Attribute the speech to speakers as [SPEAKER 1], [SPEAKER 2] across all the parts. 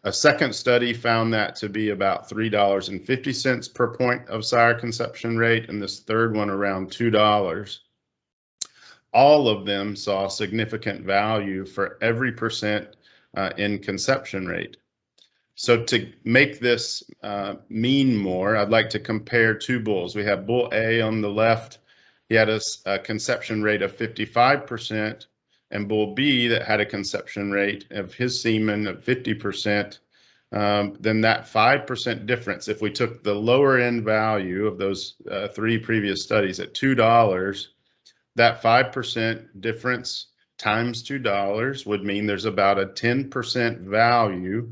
[SPEAKER 1] A second study found that to be about $3.50 per point of sire conception rate, and this third one around $2. All of them saw significant value for every percent in conception rate. So to make this mean more, I'd like to compare two bulls. We have bull A on the left. He had a conception rate of 55%, and bull B that had a conception rate of his semen of 50%. Then that 5% difference, if we took the lower end value of those three previous studies at $2, that 5% difference times $2 would mean there's about a 10% value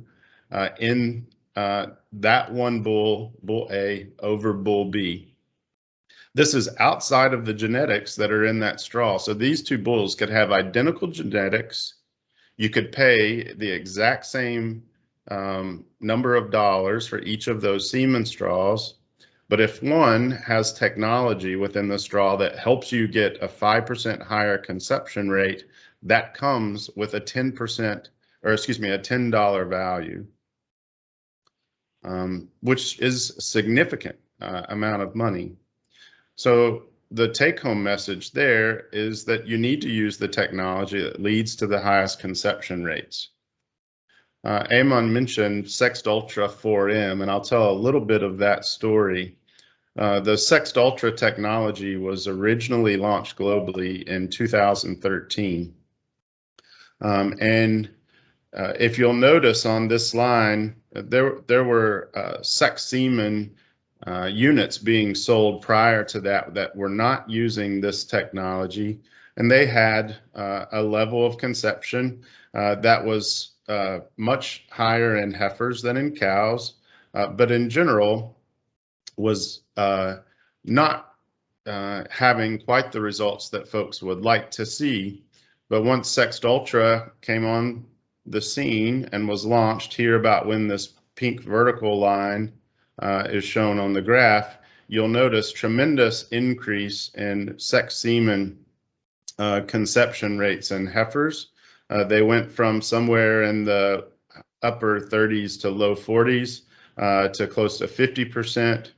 [SPEAKER 1] in that one bull, bull A, over bull B. This is outside of the genetics that are in that straw. So these two bulls could have identical genetics. You could pay the exact same number of dollars for each of those semen straws. But if one has technology within the straw that helps you get a 5% higher conception rate, that comes with a 10%, or excuse me, a $10 value, which is a significant amount of money. So the take-home message there is that you need to use the technology that leads to the highest conception rates. Amon mentioned Sext Ultra 4M, and I'll tell a little bit of that story. The Sext Ultra technology was originally launched globally in 2013. If you'll notice on this line, there were sex semen units being sold prior to that were not using this technology, and they had a level of conception that was much higher in heifers than in cows, but in general was not having quite the results that folks would like to see. But once Sext Ultra came on the scene and was launched, here about when this pink vertical line is shown on the graph, you'll notice tremendous increase in sex semen conception rates in heifers. They went from somewhere in the upper 30s to low 40s to close to 50%.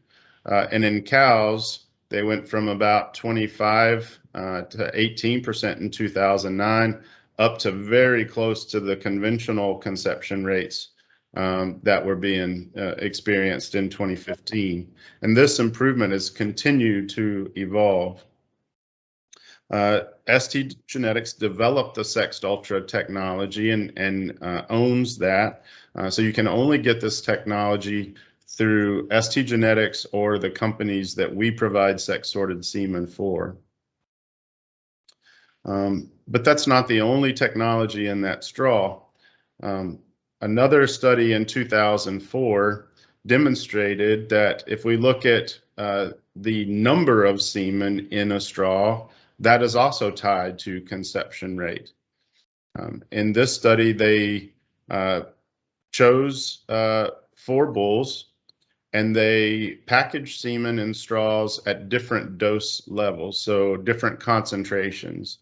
[SPEAKER 1] And in cows, they went from about 25 to 18% in 2009, up to very close to the conventional conception rates that were being experienced in 2015. And this improvement has continued to evolve. ST Genetics developed the Sext Ultra technology and owns that. So you can only get this technology through ST Genetics or the companies that we provide sex-sorted semen for. But that's not the only technology in that straw. Another study in 2004 demonstrated that if we look at the number of semen in a straw, that is also tied to conception rate. In this study, they chose 4 bulls, and they packaged semen in straws at different dose levels, so different concentrations.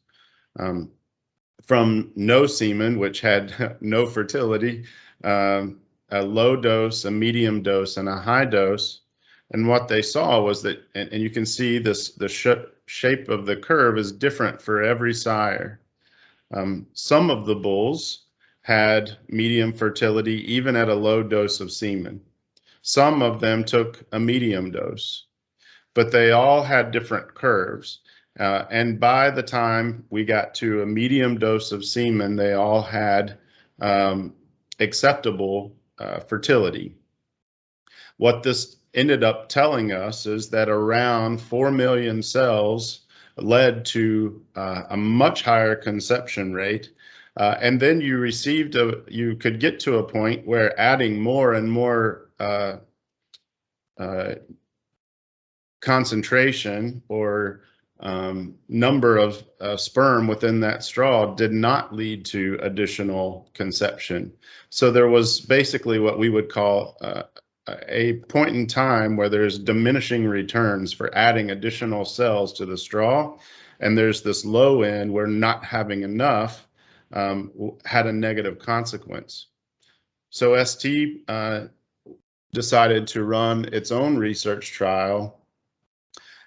[SPEAKER 1] From no semen, which had no fertility, a low dose, a medium dose, and a high dose. And what they saw was that, and you can see this, the shape of the curve is different for every sire. Some of the bulls had medium fertility even at a low dose of semen. Some of them took a medium dose, but they all had different curves. And by the time we got to a medium dose of semen, they all had acceptable fertility. What this ended up telling us is that around 4 million cells led to a much higher conception rate. And then you could get to a point where adding more and more concentration or number of sperm within that straw did not lead to additional conception. So there was basically what we would call a point in time where there's diminishing returns for adding additional cells to the straw, and there's this low end where not having enough had a negative consequence. So ST decided to run its own research trial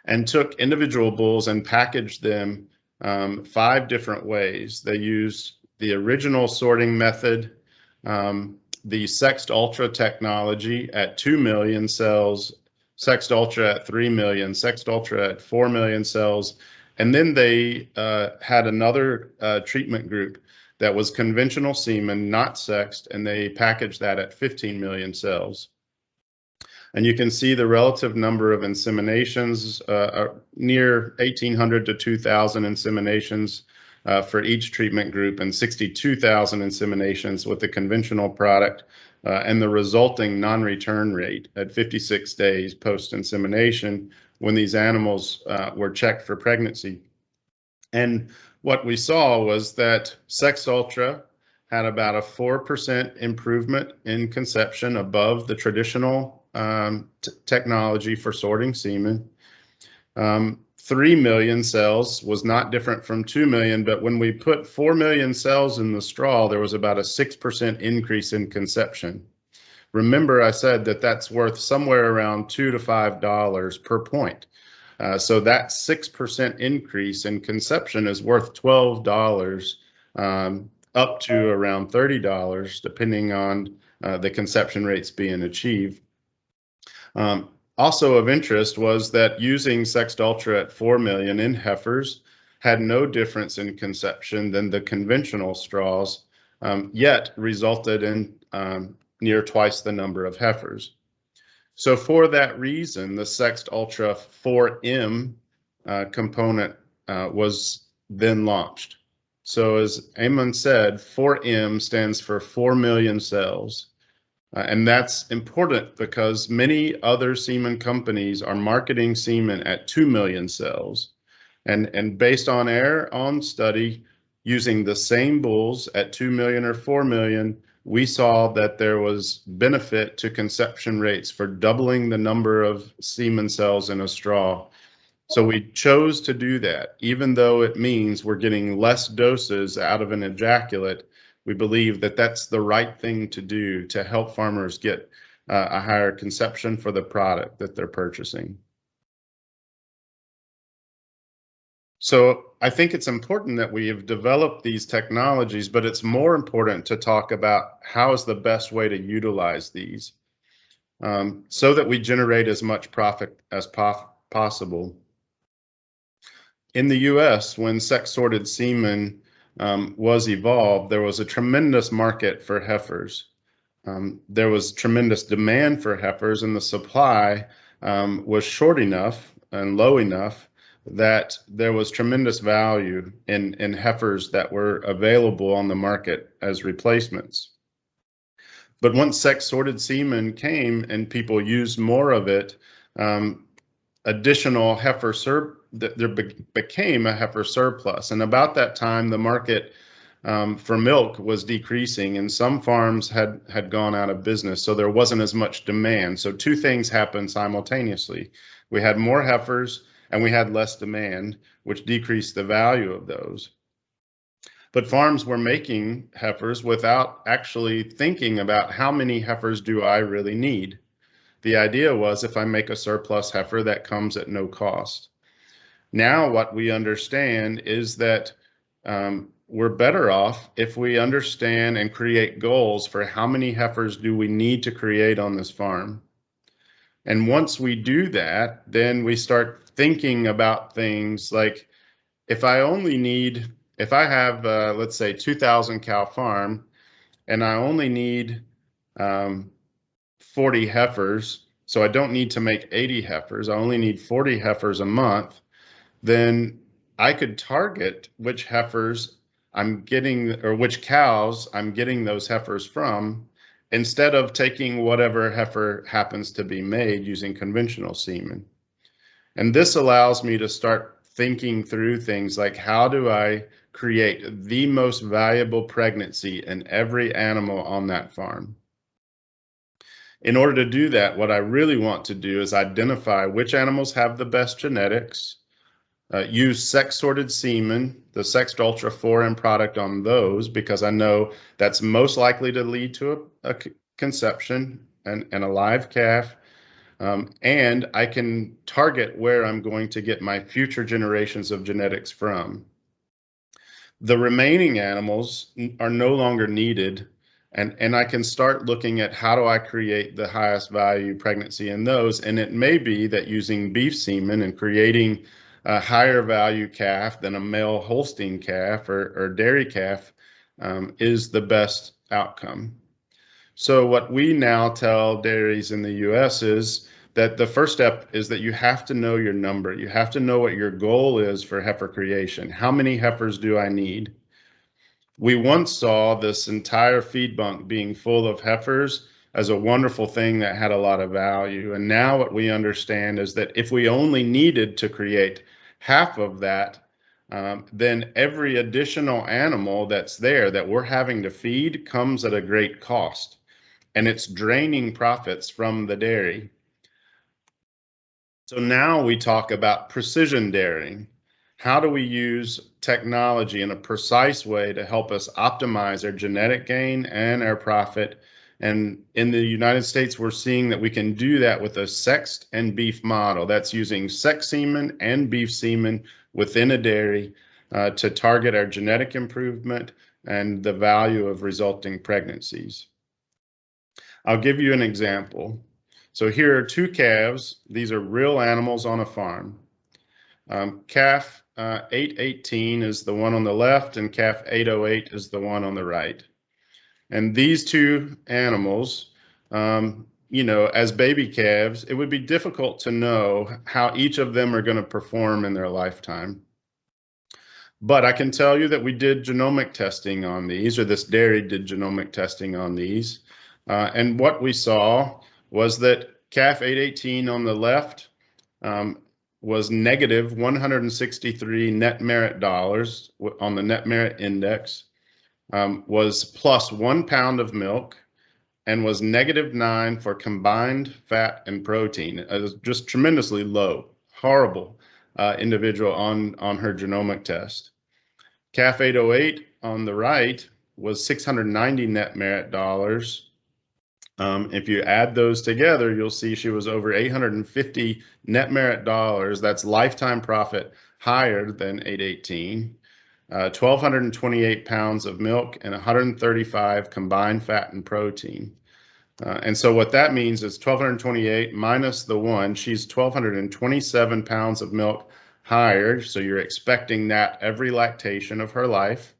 [SPEAKER 1] and took individual bulls and packaged them 5 different ways. They used the original sorting method, the Sext Ultra technology at 2 million cells, Sext Ultra at 3 million, Sext Ultra at 4 million cells, and then they had another treatment group that was conventional semen, not sexed, and they packaged that at 15 million cells. And you can see the relative number of inseminations, near 1,800 to 2,000 inseminations for each treatment group, and 62,000 inseminations with the conventional product, and the resulting non-return rate at 56 days post-insemination when these animals were checked for pregnancy. And what we saw was that Sext Ultra had about a 4% improvement in conception above the traditional technology for sorting semen. 3 million cells was not different from 2 million, but when we put 4 million cells in the straw, there was about a 6% increase in conception. Remember, I said that that's worth somewhere around $2 to $5 per point. So that 6% increase in conception is worth $12 up to around $30, depending on the conception rates being achieved. Also of interest was that using Sext Ultra at 4 million in heifers had no difference in conception than the conventional straws, yet resulted in near twice the number of heifers. So for that reason, the Sext Ultra 4M component was then launched. So as Eamon said, 4M stands for 4 million cells. And that's important because many other semen companies are marketing semen at 2 million cells. And based on our own study, using the same bulls at 2 million or 4 million, we saw that there was benefit to conception rates for doubling the number of semen cells in a straw. So we chose to do that, even though it means we're getting less doses out of an ejaculate. We believe that that's the right thing to do to help farmers get a higher conception for the product that they're purchasing. So I think it's important that we have developed these technologies, but it's more important to talk about how is the best way to utilize these so that we generate as much profit as possible. In the US, when sex-sorted semen was evolved, there was a tremendous market for heifers. There was tremendous demand for heifers, and the supply was short enough and low enough that there was tremendous value in heifers that were available on the market as replacements. But once sex-sorted semen came and people used more of it, additional there became a heifer surplus. And about that time, the market for milk was decreasing, and some farms had gone out of business, so there wasn't as much demand. So 2 things happened simultaneously. We had more heifers and we had less demand, which decreased the value of those. But farms were making heifers without actually thinking about how many heifers do I really need. The idea was if I make a surplus heifer, that comes at no cost. Now what we understand is that we're better off if we understand and create goals for how many heifers do we need to create on this farm. And once we do that, then we start thinking about things like if I have, let's say, 2,000 cow farm, and I only need 40 heifers, so I don't need to make 80 heifers, I only need 40 heifers a month, then I could target which heifers I'm getting, or which cows I'm getting those heifers from, instead of taking whatever heifer happens to be made using conventional semen. And this allows me to start thinking through things like, how do I create the most valuable pregnancy in every animal on that farm? In order to do that, what I really want to do is identify which animals have the best genetics, use sex-sorted semen, the Sexed Ultra 4M product on those, because I know that's most likely to lead to a conception and a live calf. And I can target where I'm going to get my future generations of genetics from. The remaining animals are no longer needed, and I can start looking at how do I create the highest value pregnancy in those. And it may be that using beef semen and creating a higher value calf than a male Holstein calf or dairy calf is the best outcome. So what we now tell dairies in the US is that the first step is that you have to know your number. You have to know what your goal is for heifer creation. How many heifers do I need? We once saw this entire feed bunk being full of heifers as a wonderful thing that had a lot of value. And now what we understand is that if we only needed to create half of that, then every additional animal that's there that we're having to feed comes at a great cost. And it's draining profits from the dairy. So now we talk about precision dairying. How do we use technology in a precise way to help us optimize our genetic gain and our profit? And in the United States, we're seeing that we can do that with a sexed and beef model. That's using sex semen and beef semen within a dairy to target our genetic improvement and the value of resulting pregnancies. I'll give you an example. So here are two calves. These are real animals on a farm. Calf 818 is the one on the left, and calf 808 is the one on the right. And these two animals, as baby calves, it would be difficult to know how each of them are going to perform in their lifetime. But I can tell you that we did genomic testing on these, or this dairy did genomic testing on these. And what we saw was that calf 818 on the left was negative 163 net merit dollars on the net merit index, was plus 1 pound of milk, and was -9 for combined fat and protein. It was just tremendously low, horrible individual on her genomic test. Calf 808 on the right was 690 net merit dollars. If you add those together, you'll see she was over 850 net merit dollars. That's lifetime profit higher than 818. 1,228 pounds of milk and 135 combined fat and protein. And so what that means is 1,228 minus the 1, she's 1,227 pounds of milk higher. So you're expecting that every lactation of her life,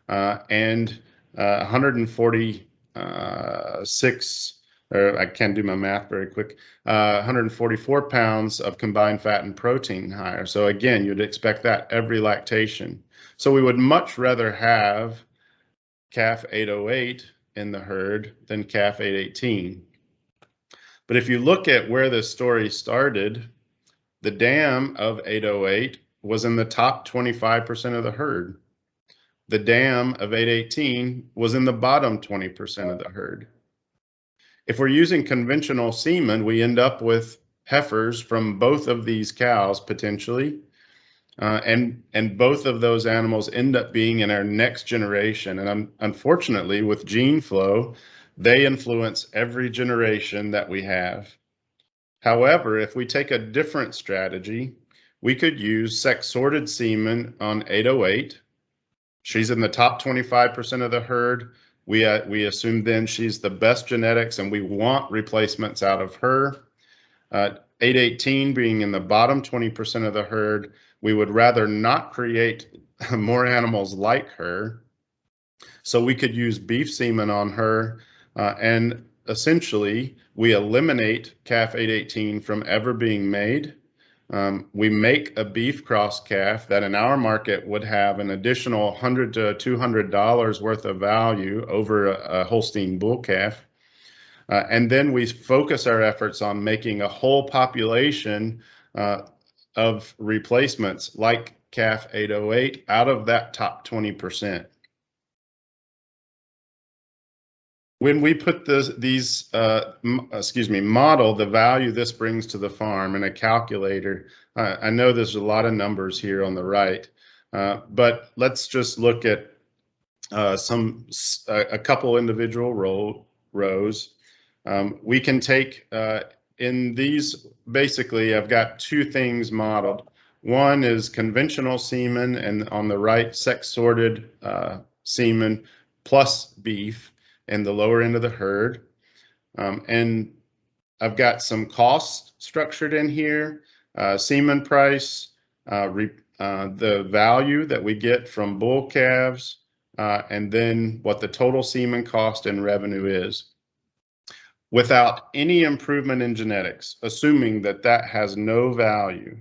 [SPEAKER 1] and 146, or I can't do my math very quick, 144 pounds of combined fat and protein higher. So again, you'd expect that every lactation. So we would much rather have calf 808 in the herd than calf 818. But if you look at where this story started, the dam of 808 was in the top 25% of the herd. The dam of 818 was in the bottom 20% of the herd. If we're using conventional semen, we end up with heifers from both of these cows potentially, and both of those animals end up being in our next generation. And unfortunately, with gene flow, they influence every generation that we have. However, if we take a different strategy, we could use sex-sorted semen on 808. She's in the top 25% of the herd. We assume then she's the best genetics, and we want replacements out of her. 818 being in the bottom 20% of the herd, we would rather not create more animals like her. So we could use beef semen on her, and essentially we eliminate calf 818 from ever being made. We make a beef cross calf that in our market would have an additional $100 to $200 worth of value over a Holstein bull calf. And then we focus our efforts on making a whole population of replacements like calf 808 out of that top 20%. when we put model the value this brings to the farm in a calculator, I know there's a lot of numbers here on the right, but let's just look at a couple individual rows. We can take in these, basically, I've got two things modeled. One is conventional semen, and on the right, sex sorted semen plus beef in the lower end of the herd. And I've got some costs structured in here, semen price, the value that we get from bull calves, and then what the total semen cost and revenue is. Without any improvement in genetics, assuming that that has no value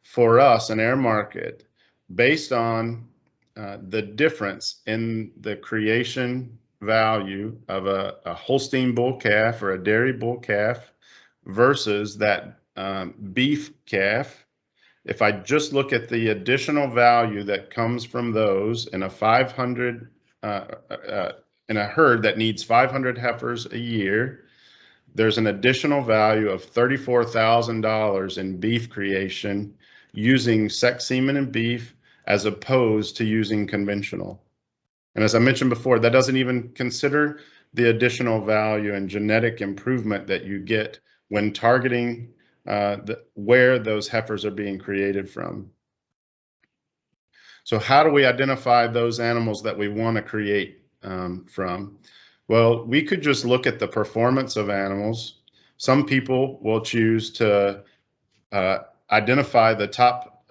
[SPEAKER 1] for us in our market, based on the difference in the creation value of a Holstein bull calf or a dairy bull calf versus that beef calf, if I just look at the additional value that comes from those in a 500 in a herd that needs 500 heifers a year, there's an additional value of $34,000 in beef creation using sex semen and beef as opposed to using conventional. And as I mentioned before, that doesn't even consider the additional value and genetic improvement that you get when targeting where those heifers are being created from. So how do we identify those animals that we want to create from? Well, we could just look at the performance of animals. Some people will choose to identify the top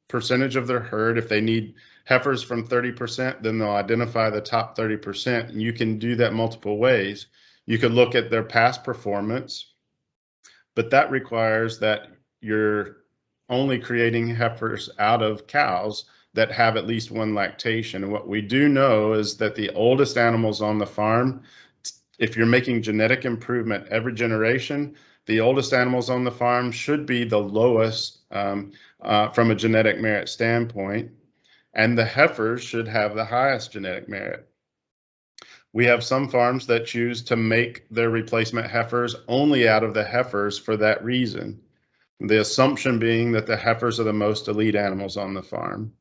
[SPEAKER 1] percentage of their herd. If they need heifers from 30%, then they'll identify the top 30%. And you can do that multiple ways. You could look at their past performance, but that requires that you're only creating heifers out of cows that have at least one lactation. And what we do know is that the oldest animals on the farm, if you're making genetic improvement every generation, the oldest animals on the farm should be the lowest from a genetic merit standpoint, and the heifers should have the highest genetic merit. We have some farms that choose to make their replacement heifers only out of the heifers for that reason. The assumption being that the heifers are the most elite animals on the farm.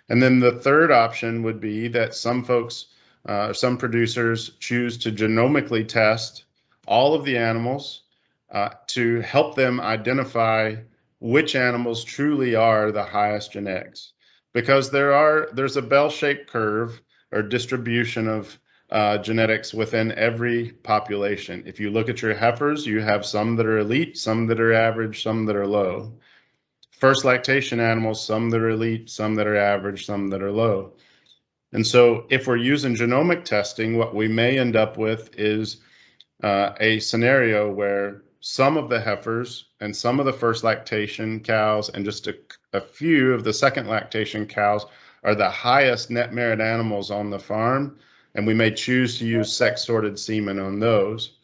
[SPEAKER 1] And then the third option would be that some folks, some producers choose to genomically test all of the animals to help them identify which animals truly are the highest genetics. Because there's a bell-shaped curve or distribution of genetics within every population. If you look at your heifers, you have some that are elite, some that are average, some that are low. First lactation animals, some that are elite, some that are average, some that are low. And so if we're using genomic testing, what we may end up with is a scenario where some of the heifers and some of the first lactation cows and just a few of the second lactation cows are the highest net merit animals on the farm, and we may choose to use sex sorted semen on those.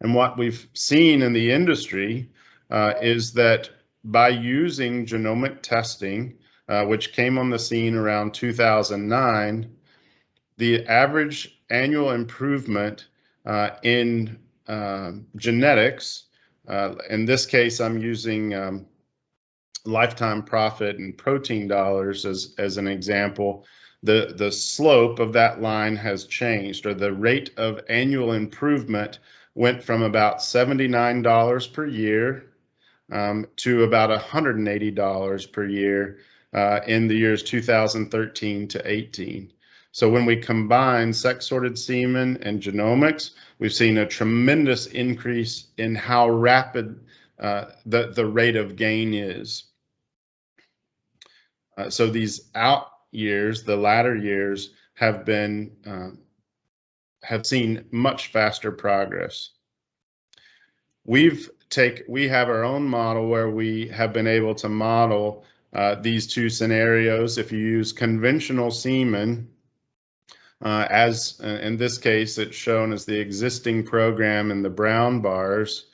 [SPEAKER 1] And what we've seen in the industry is that by using genomic testing, which came on the scene around 2009, the average annual improvement in genetics, in this case, I'm using lifetime profit and protein dollars as an example. The slope of that line has changed, or the rate of annual improvement went from about $79 per year to about $180 per year in the years 2013 to 18. So when we combine sex sorted semen and genomics, we've seen a tremendous increase in how rapid the rate of gain is. So these out years, the latter years, have seen much faster progress. We have our own model where we have been able to model these two scenarios. If you use conventional semen, as in this case, it's shown as the existing program in the brown bars,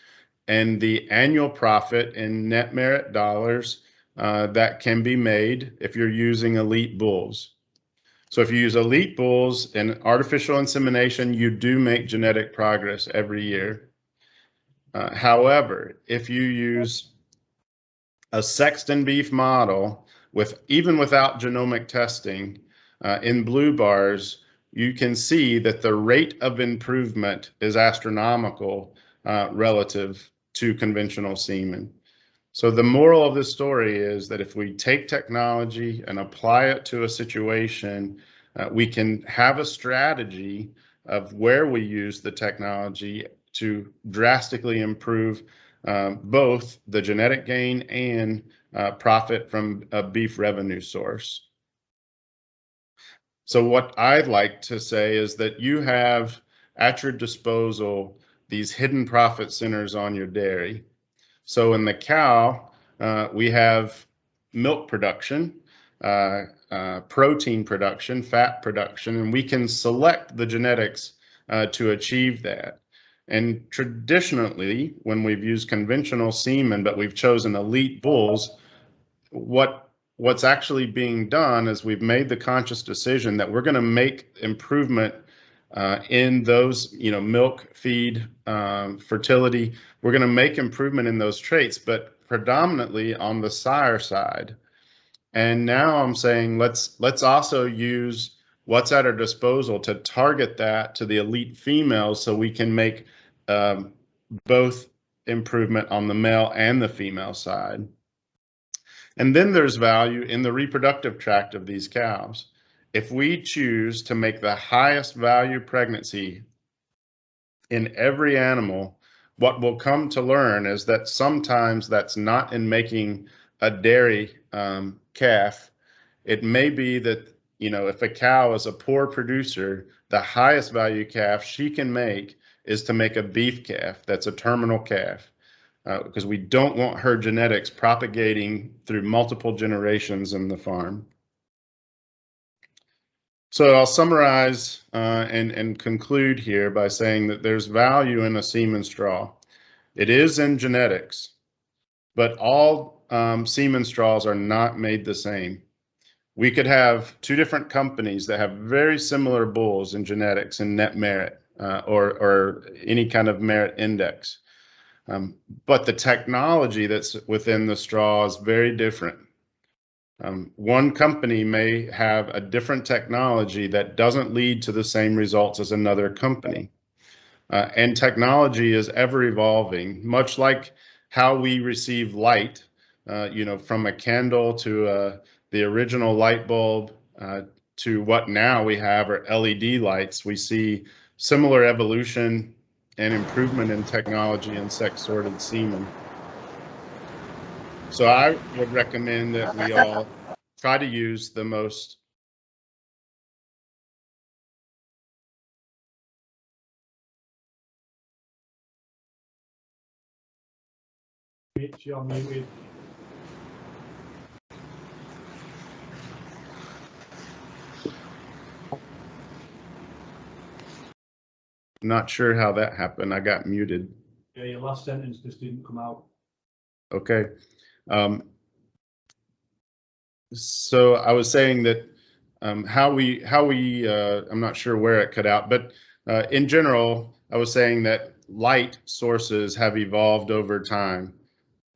[SPEAKER 1] and the annual profit in net merit dollars that can be made if you're using elite bulls. So if you use elite bulls in artificial insemination, you do make genetic progress every year. However, if you use a Sexton beef model even without genomic testing, in blue bars, you can see that the rate of improvement is astronomical relative to conventional semen. So the moral of this story is that if we take technology and apply it to a situation, we can have a strategy of where we use the technology to drastically improve both the genetic gain and profit from a beef revenue source. So what I'd like to say is that you have at your disposal these hidden profit centers on your dairy. So in the cow, we have milk production, protein production, fat production, and we can select the genetics to achieve that. And traditionally, when we've used conventional semen, but we've chosen elite bulls, what's actually being done is we've made the conscious decision that we're going to make improvement in those, milk, feed, fertility. We're going to make improvement in those traits, but predominantly on the sire side. And now I'm saying let's also use what's at our disposal to target that to the elite females, so we can make both improvement on the male and the female side. And then there's value in the reproductive tract of these cows. If we choose to make the highest value pregnancy in every animal, what we'll come to learn is that sometimes that's not in making a dairy calf. It may be that, if a cow is a poor producer, the highest value calf she can make is to make a beef calf that's a terminal calf, because we don't want her genetics propagating through multiple generations in the farm. So I'll summarize and conclude here by saying that there's value in a semen straw. It is in genetics, but all semen straws are not made the same. We could have two different companies that have very similar bulls in genetics and net merit or any kind of merit index. But the technology that's within the straw is very different. One company may have a different technology that doesn't lead to the same results as another company. And technology is ever evolving, much like how we receive light, from a candle to the original light bulb to what now we have are LED lights. We see similar evolution and improvement in technology in sex-sorted semen. So I would recommend that we all try to use the most
[SPEAKER 2] You're muted.
[SPEAKER 1] Not sure how that happened. I got muted.
[SPEAKER 2] Yeah, your last sentence just didn't come out.
[SPEAKER 1] Okay. So I was saying that how we I'm not sure where it cut out, but in general, I was saying that light sources have evolved over time.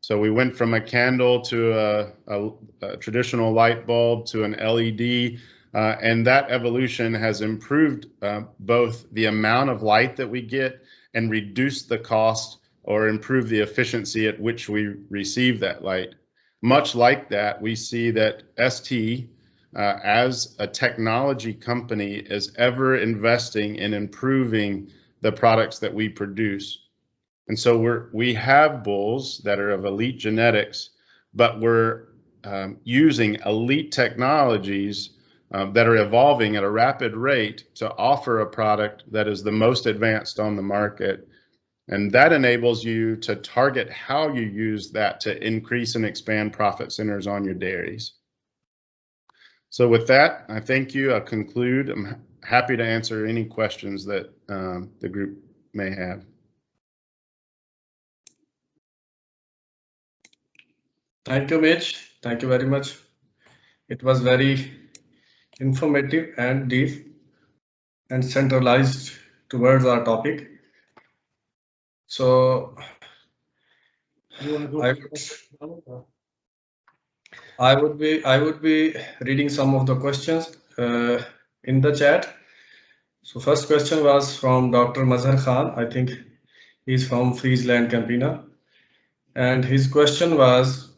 [SPEAKER 1] So we went from a candle to a traditional light bulb to an LED, and that evolution has improved both the amount of light that we get and reduced the cost or improve the efficiency at which we receive that light. Much like that, we see that ST, as a technology company, is ever investing in improving the products that we produce. And so we have bulls that are of elite genetics, but we're using elite technologies that are evolving at a rapid rate to offer a product that is the most advanced on the market. And that enables you to target how you use that to increase and expand profit centers on your dairies. So with that, I thank you. I'll conclude. I'm happy to answer any questions that the group may have.
[SPEAKER 3] Thank you, Mitch. Thank you very much. It was very informative and deep and centralized towards our topic. So
[SPEAKER 2] You want to go?
[SPEAKER 3] I I would be reading some of the questions in the chat. So first question was from Dr. Mazhar Khan. I think he's from Friesland, Campina. And his question was,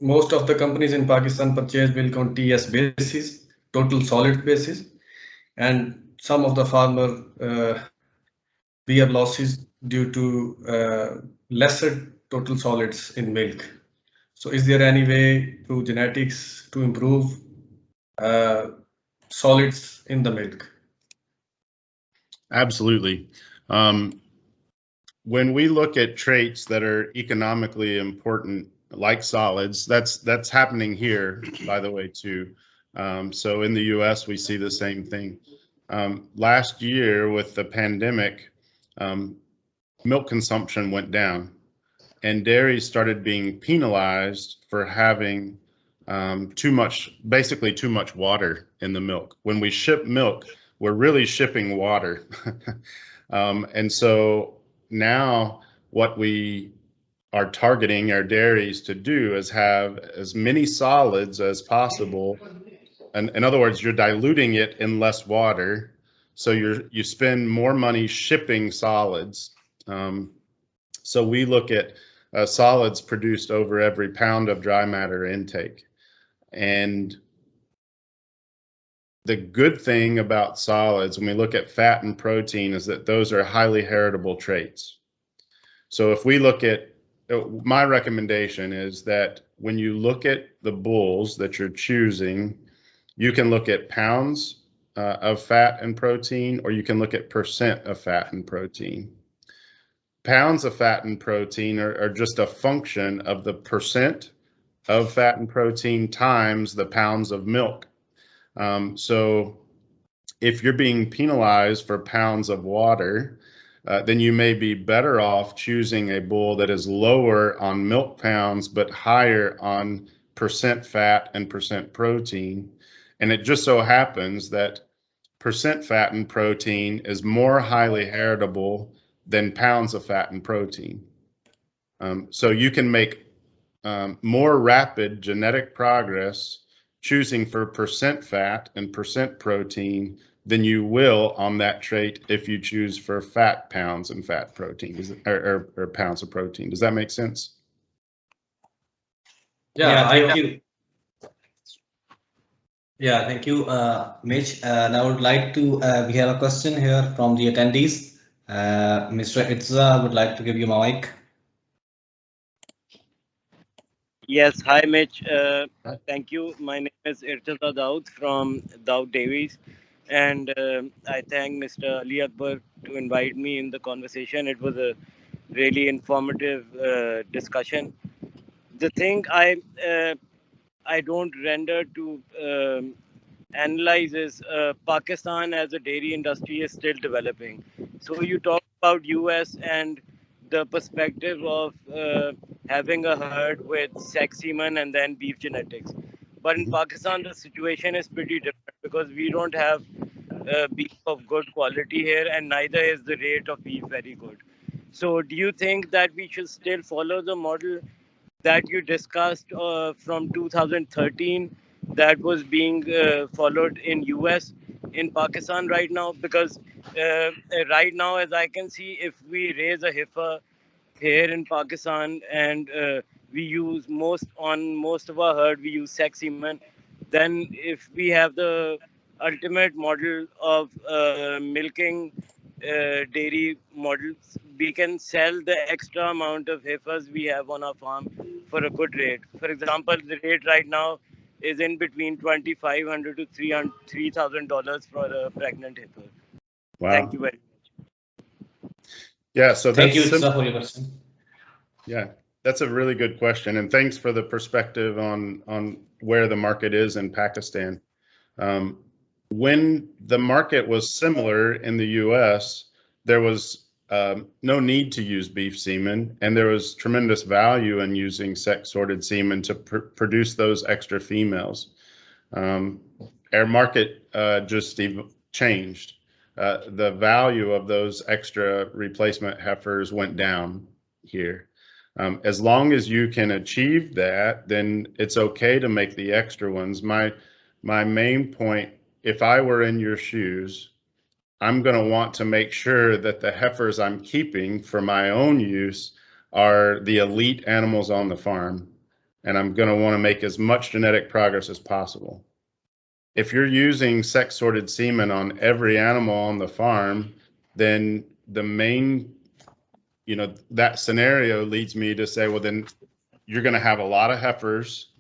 [SPEAKER 3] most of the companies in Pakistan purchase milk on TS basis, total solid basis, and some of the farmer bear losses due to lesser total solids in milk. So is there any way through genetics to improve solids in the milk?
[SPEAKER 1] Absolutely. When we look at traits that are economically important, like solids, that's happening here, by the way, too. So in the U.S., we see the same thing. Last year with the pandemic, milk consumption went down, and dairies started being penalized for having basically too much water in the milk. When we ship milk, we're really shipping water. And so now what we are targeting our dairies to do is have as many solids as possible. And in other words, you're diluting it in less water. So you spend more money shipping solids. So we look at solids produced over every pound of dry matter intake. And the good thing about solids, when we look at fat and protein, is that those are highly heritable traits. So if we look at, my recommendation is that when you look at the bulls that you're choosing, you can look at pounds of fat and protein, or you can look at percent of fat and protein. Pounds of fat and protein are just a function of the percent of fat and protein times the pounds of milk. So if you're being penalized for pounds of water, then you may be better off choosing a bull that is lower on milk pounds but higher on percent fat and percent protein. And it just so happens that percent fat and protein is more highly heritable than pounds of fat and protein. So you can make more rapid genetic progress choosing for percent fat and percent protein than you will on that trait if you choose for fat pounds and fat protein, or pounds of protein. Does that make sense?
[SPEAKER 3] Yeah,
[SPEAKER 4] Thank you. Yeah, thank you, Mitch. And I would like to, we have a question here from the attendees. Mr. Itza, would like to give you my mic.
[SPEAKER 5] Yes, hi Mitch. Thank you. My name is Irtaza Daud from Daud Davies, and I thank Mr. Ali Akbar to invite me in the conversation. It was a really informative discussion. The thing I don't render to analyze is Pakistan as a dairy industry is still developing. So you talk about US and the perspective of having a herd with sex semen and then beef genetics. But in Pakistan, the situation is pretty different because we don't have beef of good quality here, and neither is the rate of beef very good. So do you think that we should still follow the model that you discussed from 2013 that was being followed in US, in Pakistan right now? Because right now, as I can see, if we raise a heifer here in Pakistan and we use most of our herd, we use sex semen, then if we have the ultimate model of milking dairy models, we can sell the extra amount of heifers we have on our farm for a good rate. For example, the rate right now is in between $2,500 to $3,000 for a pregnant heifer.
[SPEAKER 1] Wow.
[SPEAKER 5] Thank you very much.
[SPEAKER 1] Yeah, so
[SPEAKER 4] thank you, Itza, for your question.
[SPEAKER 1] Yeah, that's a really good question, and thanks for the perspective on where the market is in Pakistan. When the market was similar in the U.S., there was no need to use beef semen, and there was tremendous value in using sex-sorted semen to produce those extra females. our market just changed. The value of those extra replacement heifers went down here. As long as you can achieve that, then it's okay to make the extra ones. My main point, if I were in your shoes, I'm going to want to make sure that the heifers I'm keeping for my own use are the elite animals on the farm, and I'm going to want to make as much genetic progress as possible. If you're using sex-sorted semen on every animal on the farm, then the main, that scenario leads me to say, well, then you're going to have a lot of heifers.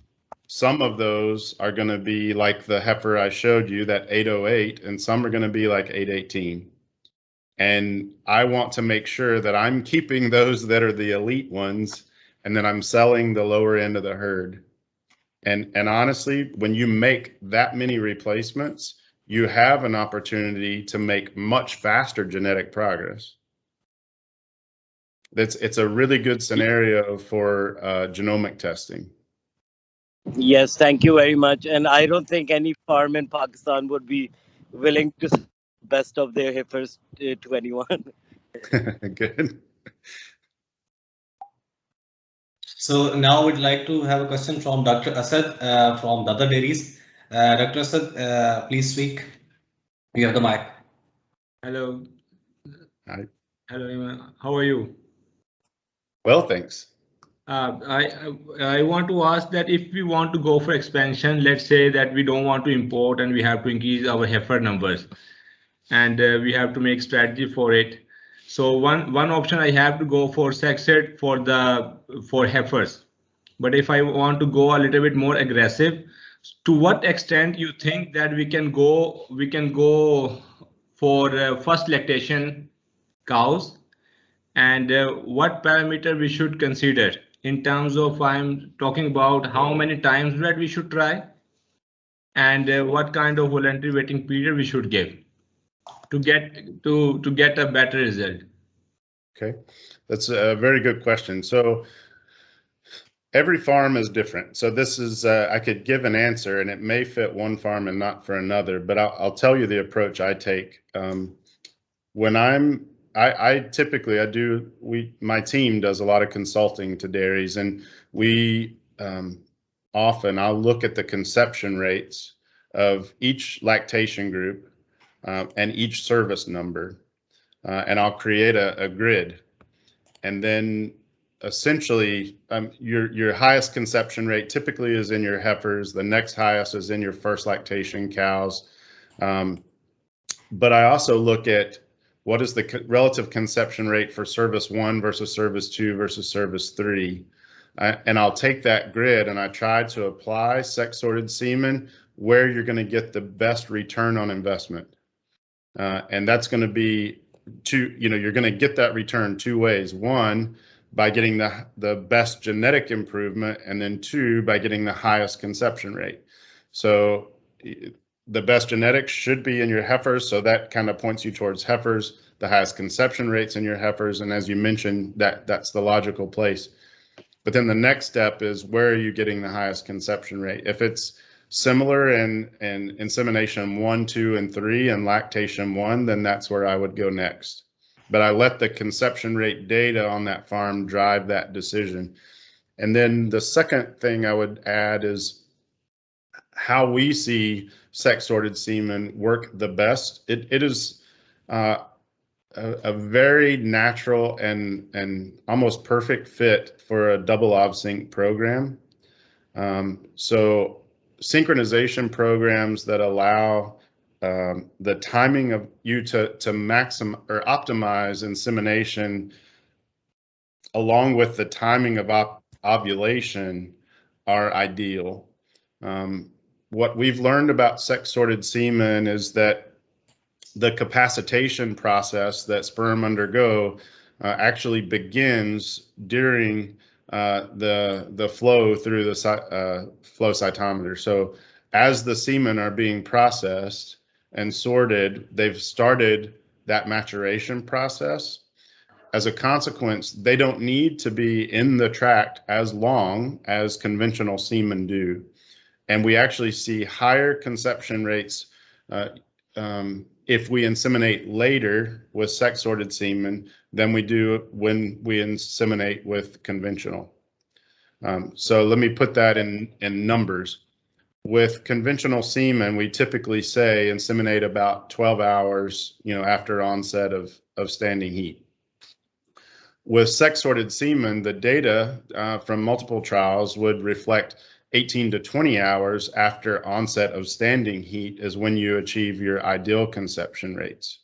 [SPEAKER 1] Some of those are going to be like the heifer I showed you, that 808, and some are going to be like 818. And I want to make sure that I'm keeping those that are the elite ones, and then I'm selling the lower end of the herd. And honestly, when you make that many replacements, you have an opportunity to make much faster genetic progress. It's a really good scenario for genomic testing.
[SPEAKER 5] Yes, thank you very much. And I don't think any farm in Pakistan would be willing to sell the best of their heifers to anyone.
[SPEAKER 1] Good.
[SPEAKER 4] So now we'd like to have a question from Dr. Asad from Dada Dairies. Dr. Asad, please speak. You have the mic.
[SPEAKER 6] Hello.
[SPEAKER 1] Hi.
[SPEAKER 6] Hello, Iman. How are you?
[SPEAKER 1] Well, thanks.
[SPEAKER 6] I want to ask that if we want to go for expansion, let's say that we don't want to import and we have to increase our heifer numbers, and we have to make strategy for it. So one option I have to go for sex-ed for heifers. But if I want to go a little bit more aggressive, to what extent you think that we can go for first lactation cows, and what parameter we should consider in terms of, I'm talking about how many times that we should try, and what kind of voluntary waiting period we should give to get a better result.
[SPEAKER 1] Okay, that's a very good question. So every farm is different. So this is, I could give an answer and it may fit one farm and not for another, but I'll tell you the approach I take. When I typically, my team does a lot of consulting to dairies, and we often, I'll look at the conception rates of each lactation group and each service number, and I'll create a grid. And then essentially your highest conception rate typically is in your heifers. The next highest is in your first lactation cows. But I also look at what is the relative conception rate for service 1 versus service 2 versus service 3. And I'll take that grid and I try to apply sex-sorted semen where you're going to get the best return on investment. And that's going to be you're going to get that return two ways. One, by getting the best genetic improvement, and then two, by getting the highest conception rate. So the best genetics should be in your heifers, so that kind of points you towards heifers, the highest conception rates in your heifers, and as you mentioned, that's the logical place. But then the next step is, where are you getting the highest conception rate? If it's similar in insemination 1, 2, and 3 and lactation 1, then that's where I would go next. But I let the conception rate data on that farm drive that decision. And then the second thing I would add is how we see sex-sorted semen work the best. It is a very natural and almost perfect fit for a double ovsync program. So synchronization programs that allow the timing of you to maximize or optimize insemination along with the timing of ovulation are ideal. What we've learned about sex-sorted semen is that the capacitation process that sperm undergo actually begins during the flow through the flow cytometer. So as the semen are being processed and sorted, they've started that maturation process. As a consequence, they don't need to be in the tract as long as conventional semen do. And we actually see higher conception rates if we inseminate later with sex-sorted semen than we do when we inseminate with conventional. So let me put that in numbers. With conventional semen, we typically say inseminate about 12 hours, after onset of standing heat. With sex-sorted semen, the data from multiple trials would reflect 18 to 20 hours after onset of standing heat is when you achieve your ideal conception rates.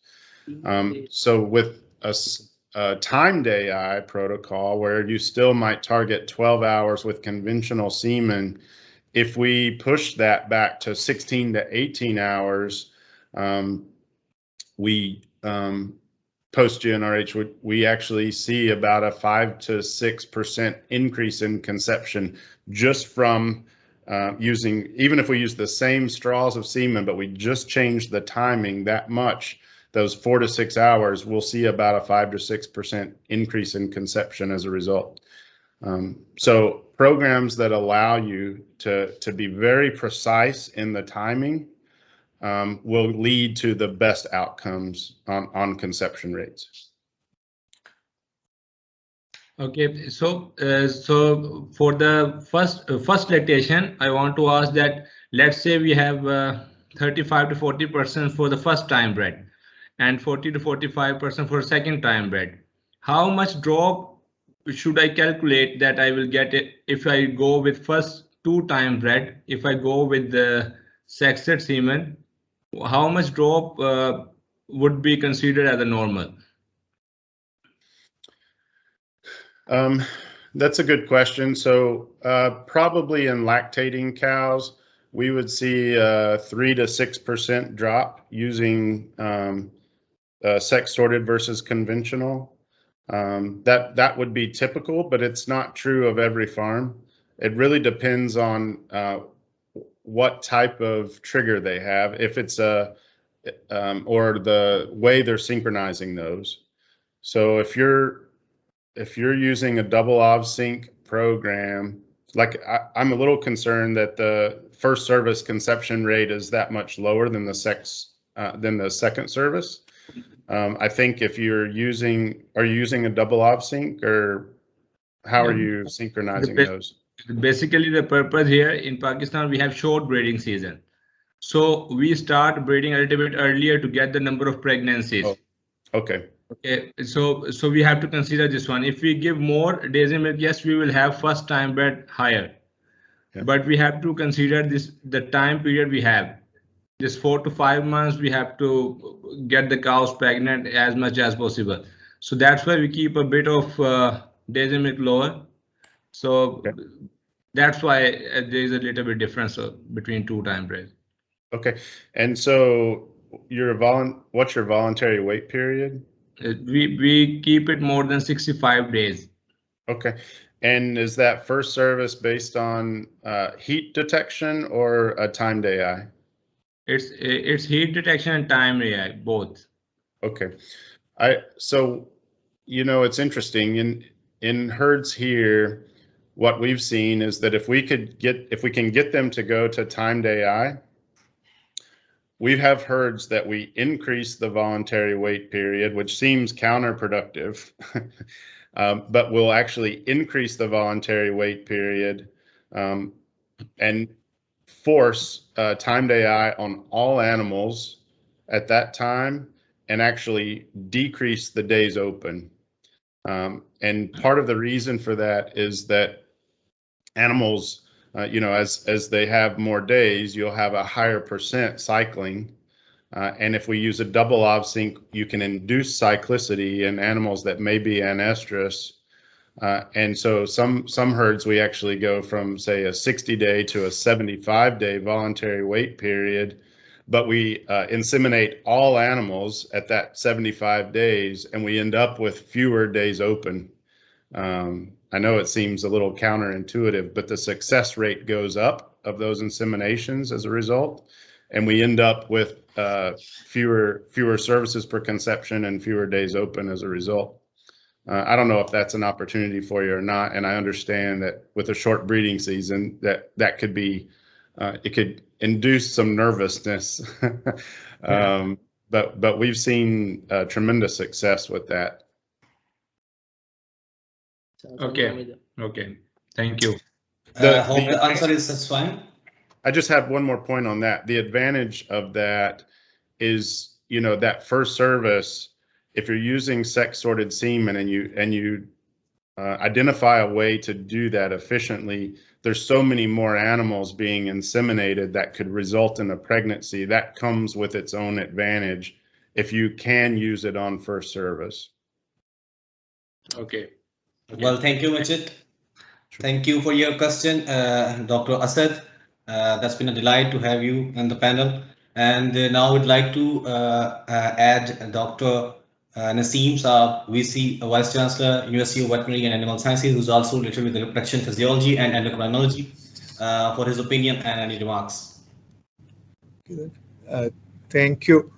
[SPEAKER 1] So with a timed AI protocol where you still might target 12 hours with conventional semen, if we push that back to 16 to 18 hours, post-GnRH, we actually see about a 5 to 6% increase in conception just from even if we use the same straws of semen, but we just change the timing that much, those 4 to 6 hours, we'll see about a 5 to 6% increase in conception as a result. So programs that allow you to be very precise in the timing will lead to the best outcomes on conception rates.
[SPEAKER 6] Okay, so for the first lactation, I want to ask that, let's say we have 35 to 40% for the first time bred and 40 to 45% for second time bred. How much drop should I calculate that I will get it if I go with first 2 time bred? If I go with the sexed semen, how much drop would be considered as a normal?
[SPEAKER 1] That's a good question. So probably in lactating cows, we would see a 3 to 6% drop using sex-sorted versus conventional. That would be typical, but it's not true of every farm. It really depends on what type of trigger they have, if it's or the way they're synchronizing those. So if you're using a double ov sync program, like I'm a little concerned that the first service conception rate is that much lower than the second service. I think if are you using a double ov sync, or how are you synchronizing those?
[SPEAKER 6] Basically, the purpose here in Pakistan, we have short breeding season. So we start breeding a little bit earlier to get the number of pregnancies.
[SPEAKER 1] Oh, okay.
[SPEAKER 6] Okay, so we have to consider this one. If we give more days in milk, yes, we will have first time bred higher. Yeah. But we have to consider the time period we have. This 4 to 5 months, we have to get the cows pregnant as much as possible. So that's why we keep a bit of days in milk lower. So okay. That's why there is a little bit difference between 2 time breds.
[SPEAKER 1] Okay, and so what's your voluntary wait period?
[SPEAKER 6] We keep it more than 65 days.
[SPEAKER 1] Okay, and is that first service based on heat detection or a timed AI?
[SPEAKER 6] It's heat detection and timed AI, both.
[SPEAKER 1] Okay, so it's interesting in herds here. What we've seen is that if we can get them to go to timed AI, we have herds that we increase the voluntary wait period, which seems counterproductive, but we'll actually increase the voluntary wait period and force timed AI on all animals at that time and actually decrease the days open. And part of the reason for that is that animals, as they have more days, you'll have a higher percent cycling. And if we use a double ov sync, you can induce cyclicity in animals that may be anestrus. And so some herds, we actually go from, say, a 60-day to a 75-day voluntary wait period, but we inseminate all animals at that 75 days, and we end up with fewer days open. I know it seems a little counterintuitive, but the success rate goes up of those inseminations as a result, and we end up with fewer services per conception and fewer days open as a result. I don't know if that's an opportunity for you or not, and I understand that with a short breeding season that could be it could induce some nervousness. But we've seen tremendous success with that.
[SPEAKER 6] Okay. Okay. Thank you.
[SPEAKER 4] Hope the answer is satisfying.
[SPEAKER 1] I just have one more point on that. The advantage of that is, you know, that first service, if you're using sex sorted semen and you identify a way to do that efficiently, there's so many more animals being inseminated that could result in a pregnancy. That comes with its own advantage if you can use it on first service.
[SPEAKER 6] Okay.
[SPEAKER 4] Well, thank you, Majid. Thank you for your question, Dr. Asad. That's been a delight to have you on the panel. And now we'd like to add Dr. Naseem Saab, VC, Vice Chancellor, University of Veterinary and Animal Sciences, who's also related with the reproduction physiology and endocrinology, for his opinion and any remarks.
[SPEAKER 7] Thank you.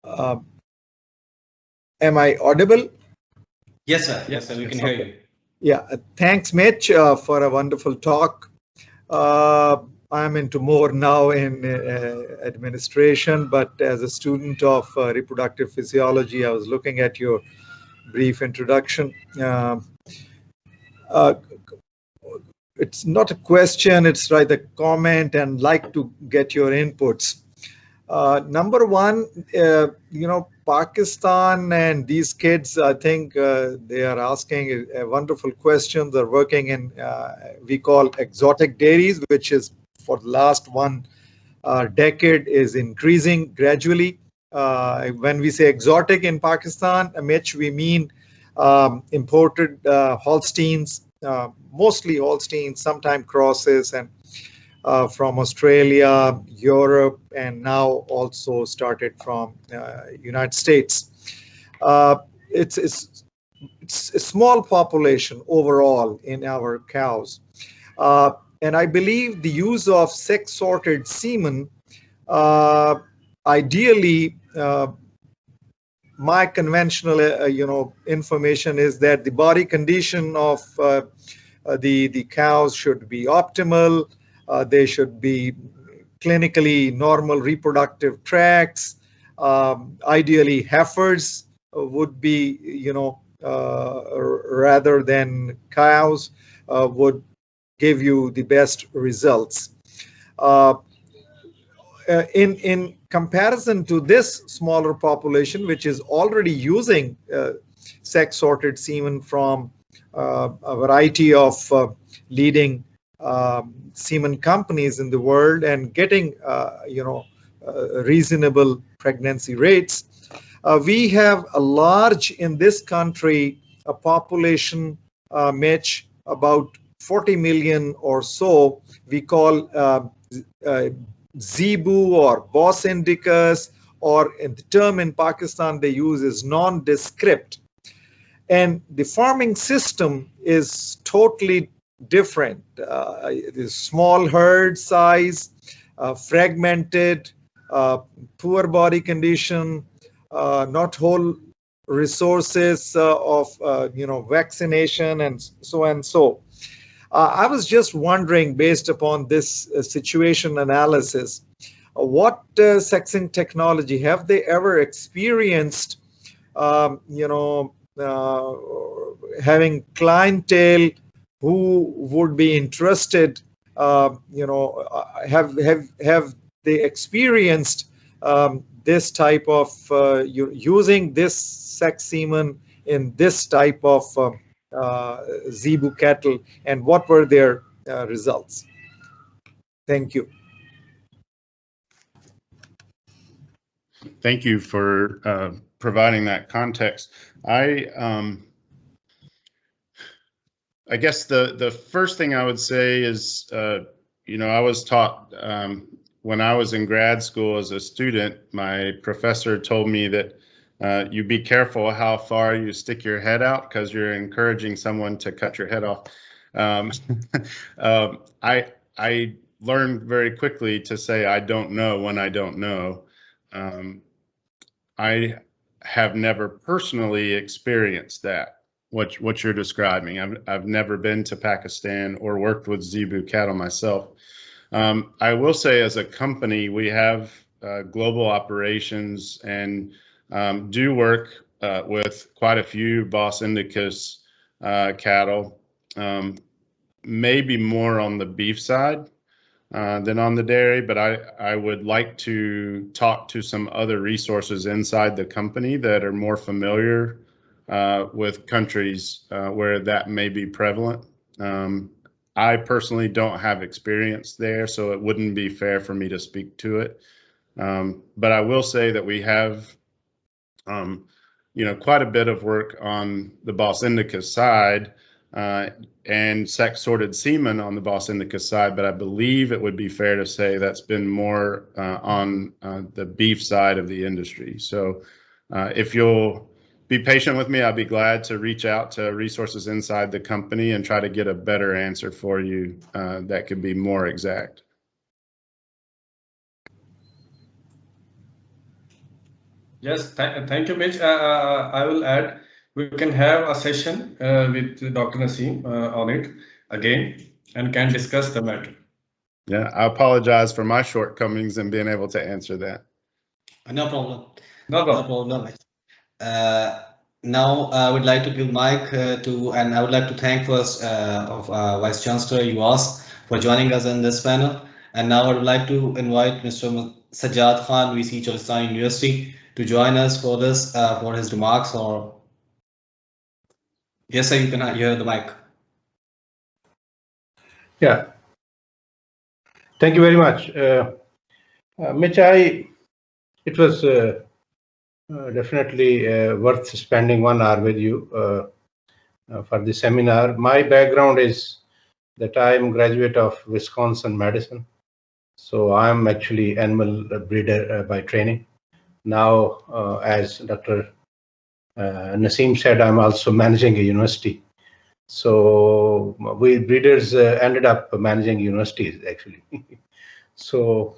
[SPEAKER 7] Am I audible?
[SPEAKER 4] Yes, sir. Yes, sir. We can hear you.
[SPEAKER 7] Yeah. Thanks, Mitch, for a wonderful talk. I'm into more now in administration, but as a student of reproductive physiology, I was looking at your brief introduction. It's not a question, it's rather a comment, and like to get your inputs. Number one, you know, Pakistan and these kids, I think they are asking a wonderful question. They're working in, we call exotic dairies, which is for the last one decade is increasing gradually. When we say exotic in Pakistan, Mitch, we mean imported Holsteins, mostly Holsteins, sometimes crosses, and from Australia, Europe, and now also started from United States. It's a small population overall in our cows. And I believe the use of sex-sorted semen, ideally, my conventional, you know, information is that the body condition of the cows should be optimal. They should be clinically normal reproductive tracts. Ideally, heifers would be, you know, rather than cows, would give you the best results. In comparison to this smaller population, which is already using sex-sorted semen from a variety of leading semen companies in the world and getting, you know, reasonable pregnancy rates, we have a large in this country a population, Mitch, about 40 million or so. We call zebu or bos indicus, or in the term in Pakistan they use is nondescript. And the farming system is totally different. Small herd size, fragmented, poor body condition, not whole resources of you know, vaccination and so and so. I was just wondering, based upon this situation analysis, what sexing technology have they ever experienced, you know, having clientele who would be interested, you know, have they experienced this type of using this sex semen in this type of zebu cattle, and what were their results? Thank you.
[SPEAKER 1] Thank you for providing that context. I guess the first thing I would say is, you know, I was taught when I was in grad school as a student, my professor told me that you be careful how far you stick your head out, because you're encouraging someone to cut your head off. I learned very quickly to say I don't know when I don't know. I have never personally experienced that, what you're describing. I've never been to Pakistan or worked with zebu cattle myself. I will say, as a company, we have global operations and do work with quite a few Bos Indicus cattle, maybe more on the beef side than on the dairy, but I would like to talk to some other resources inside the company that are more familiar with countries where that may be prevalent. I personally don't have experience there, so it wouldn't be fair for me to speak to it. But I will say that we have, quite a bit of work on the Bos Indicus side and sex-sorted semen on the Bos Indicus side, but I believe it would be fair to say that's been more on the beef side of the industry. So if you'll be patient with me, I'll be glad to reach out to resources inside the company and try to get a better answer for you that could be more exact.
[SPEAKER 3] Yes, thank you, Mitch. I will add, we can have a session with Dr. Naseem on it again and can discuss the matter.
[SPEAKER 1] Yeah, I apologize for my shortcomings in being able to answer that.
[SPEAKER 4] No problem.
[SPEAKER 3] No problem.
[SPEAKER 4] No problem. Now I would like to give mic and I would like to thank first of Vice Chancellor UAS for joining us in this panel. And now I would like to invite Mr. Sajjad Khan, VC Cholistan University, to join us for this for his remarks. Or yes, sir, you can hear the mic.
[SPEAKER 2] Yeah. Thank you very much, Mitch. It was definitely worth spending 1 hour with you for the seminar. My background is that I am a graduate of Wisconsin medicine, so I'm actually animal breeder by training. Now, as Dr. Naseem said, I'm also managing a university. So we breeders ended up managing universities actually. So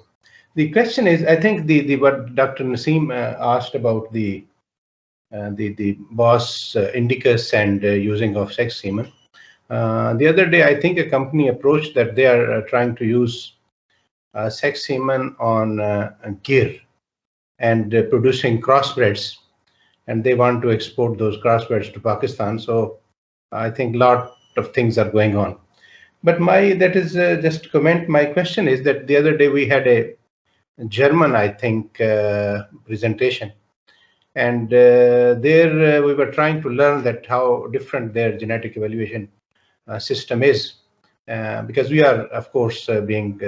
[SPEAKER 2] the question is, I think the what Dr. Naseem asked about the Bos Indicus and using of sex semen. The other day, I think a company approached that they are trying to use sex semen on gear and producing crossbreds, and they want to export those crossbreds to Pakistan. So I think a lot of things are going on. But that is just to comment. My question is that the other day we had a German, I think, presentation, and there we were trying to learn that how different their genetic evaluation system is, because we are, of course, being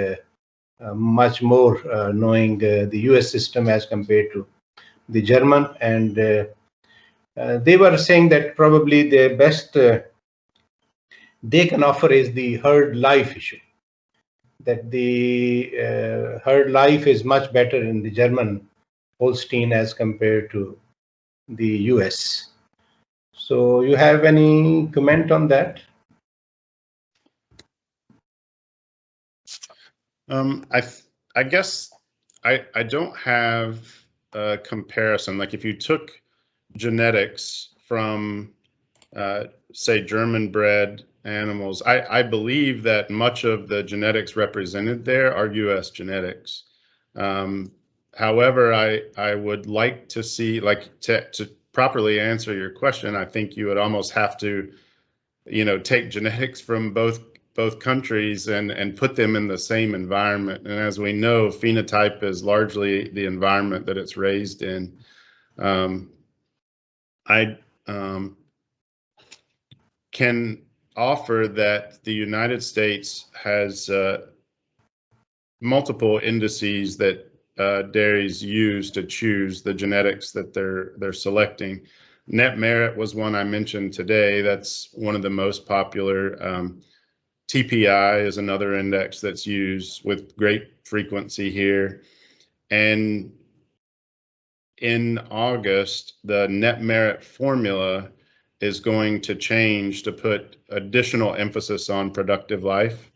[SPEAKER 2] much more knowing the US system as compared to the German, and they were saying that probably the best they can offer is the herd life issue, that the herd life is much better in the German Holstein as compared to the US. So you have any comment on that?
[SPEAKER 1] I guess I don't have a comparison. Like if you took genetics from, say, German bred animals, I believe that much of the genetics represented there are US genetics. However, I would like to see, like, to properly answer your question, I think you would almost have to, take genetics from both countries and put them in the same environment. And as we know, phenotype is largely the environment that it's raised in. I can offer that the United States has multiple indices that dairies use to choose the genetics that they're selecting. Net merit was one I mentioned today. That's one of the most popular. TPI is another index that's used with great frequency here. And in August, the net merit formula is going to change to put additional emphasis on productive life.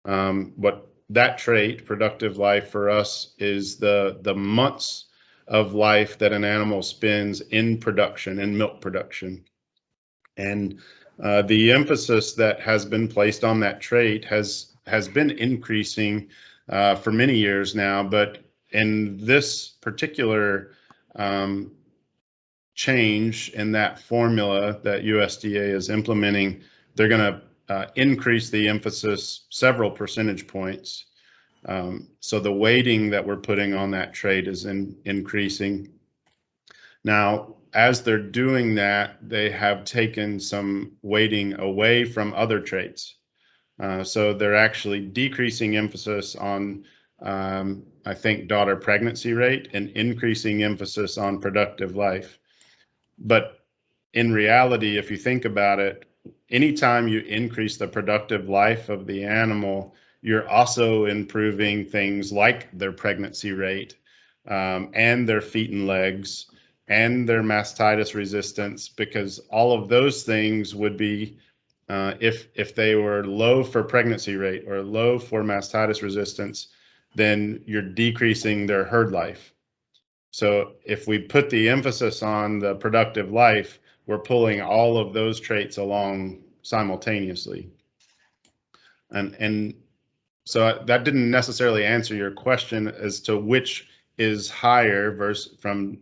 [SPEAKER 1] What that trait, productive life, for us is the months of life that an animal spends in production, in milk production. And the emphasis that has been placed on that trait has has been increasing for many years now, but in this particular change in that formula that USDA is implementing, they're going to increase the emphasis several percentage points. So the weighting that we're putting on that trait is increasing. Now, as they're doing that, they have taken some weighting away from other traits. So they're actually decreasing emphasis on, I think, daughter pregnancy rate and increasing emphasis on productive life. But in reality, if you think about it, anytime you increase the productive life of the animal, you're also improving things like their pregnancy rate and their feet and legs and their mastitis resistance, because all of those things would be, if they were low for pregnancy rate or low for mastitis resistance, then you're decreasing their herd life. So if we put the emphasis on the productive life, we're pulling all of those traits along simultaneously. And so that didn't necessarily answer your question as to which is higher versus from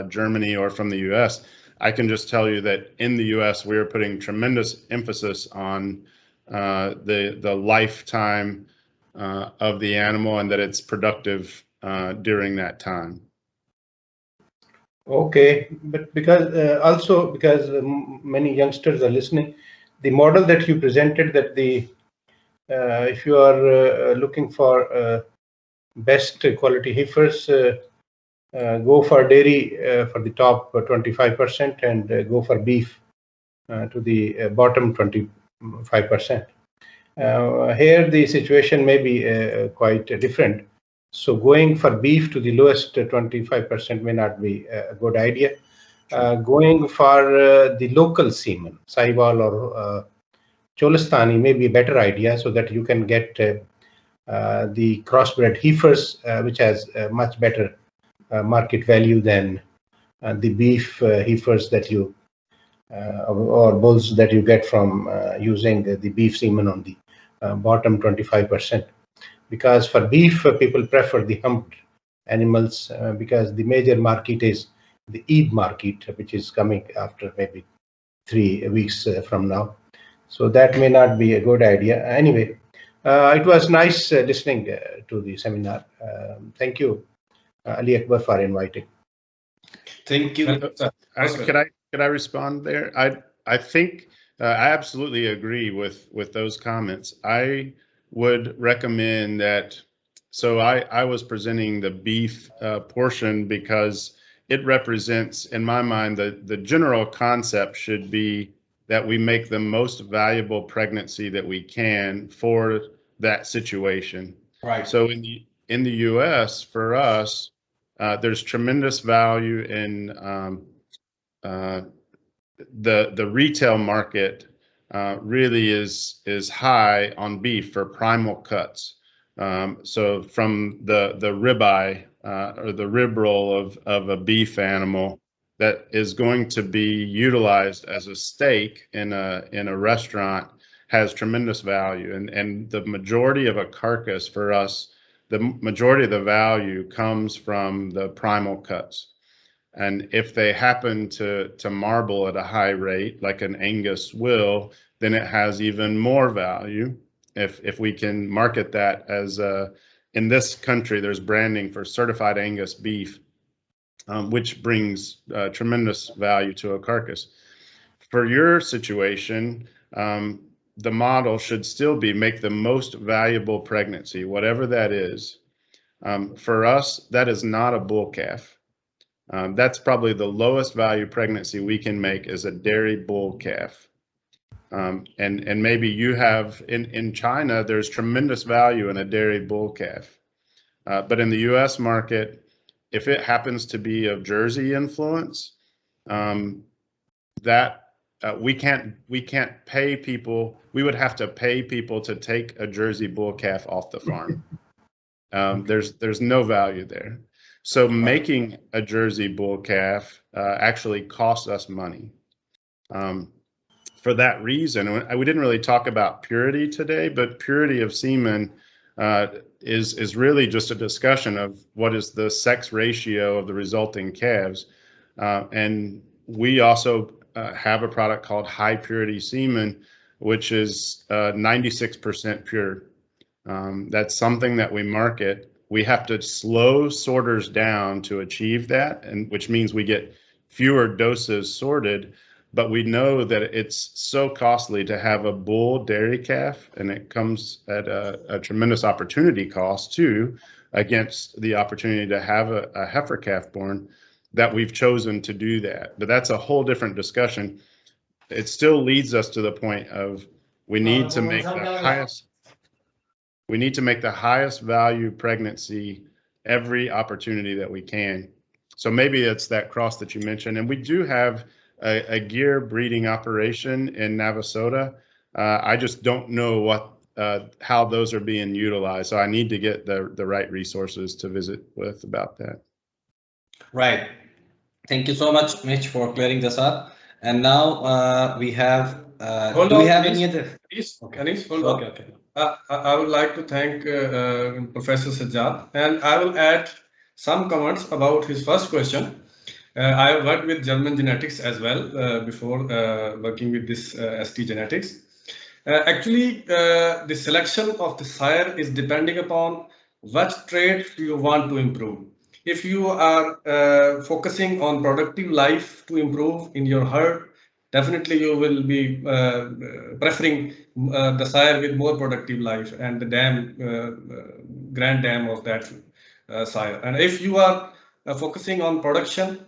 [SPEAKER 1] Germany or from the US. I can just tell you that in the US, we are putting tremendous emphasis on the lifetime of the animal and that it's productive during that time.
[SPEAKER 2] Okay, but because also because many youngsters are listening, the model that you presented, that the if you are looking for best quality heifers, go for dairy for the top 25% and go for beef to the bottom 25%. Here the situation may be quite different. So going for beef to the lowest 25% may not be a good idea. Going for the local semen, Sahiwal or Cholistani, may be a better idea, so that you can get the crossbred heifers, which has much better market value than the beef heifers that you or bulls that you get from using the beef semen on the bottom 25%. Because for beef, people prefer the humped animals because the major market is the Eid market, which is coming after maybe 3 weeks from now. So that may not be a good idea. Anyway, it was nice listening to the seminar. Thank you, Ali Akbar, for inviting.
[SPEAKER 4] Thank you.
[SPEAKER 1] Could I respond there? I think I absolutely agree with those comments. I would recommend that. So I was presenting the beef portion because it represents, in my mind, the general concept should be that we make the most valuable pregnancy that we can for that situation.
[SPEAKER 4] Right.
[SPEAKER 1] So in the U.S., for us, there's tremendous value in the retail market. Really is high on beef for primal cuts. So from the ribeye or the rib roll of a beef animal that is going to be utilized as a steak in a restaurant has tremendous value, and the majority of a carcass for us, the majority of the value comes from the primal cuts. And if they happen to marble at a high rate, like an Angus will, then it has even more value. If we can market that as in this country, there's branding for certified Angus beef, which brings tremendous value to a carcass. For your situation, the model should still be make the most valuable pregnancy, whatever that is. For us, that is not a bull calf. That's probably the lowest value pregnancy we can make is a dairy bull calf. And maybe you have in China, there's tremendous value in a dairy bull calf. But in the US market, if it happens to be of Jersey influence, that we can't pay people. We would have to pay people to take a Jersey bull calf off the farm. There's no value there. So making a Jersey bull calf actually costs us money. for that reason, we didn't really talk about purity today, but purity of semen is really just a discussion of what is the sex ratio of the resulting calves. And we also have a product called high purity semen, which is 96% pure. That's something that we market. We have to slow sorters down to achieve that, and which means we get fewer doses sorted. But we know that it's so costly to have a bull dairy calf, and it comes at a tremendous opportunity cost too, against the opportunity to have a heifer calf born, that we've chosen to do that. But that's a whole different discussion. It still leads us to the point of we need to make the highest value pregnancy every opportunity that we can. So maybe it's that cross that you mentioned, and we do have a gear breeding operation in Navasota. I just don't know how those are being utilized. So I need to get the right resources to visit with about that.
[SPEAKER 4] Right. Thank you so much, Mitch, for clearing this up. And now we have. Do we have any other?
[SPEAKER 3] Anish, hold on. Okay. I would like to thank Professor Sajjad, and I will add some comments about his first question. I have worked with German genetics as well before working with this ST genetics. Actually, the selection of the sire is depending upon what trait you want to improve. If you are focusing on productive life to improve in your herd, definitely you will be preferring the sire with more productive life and the grand dam of that sire. And if you are focusing on production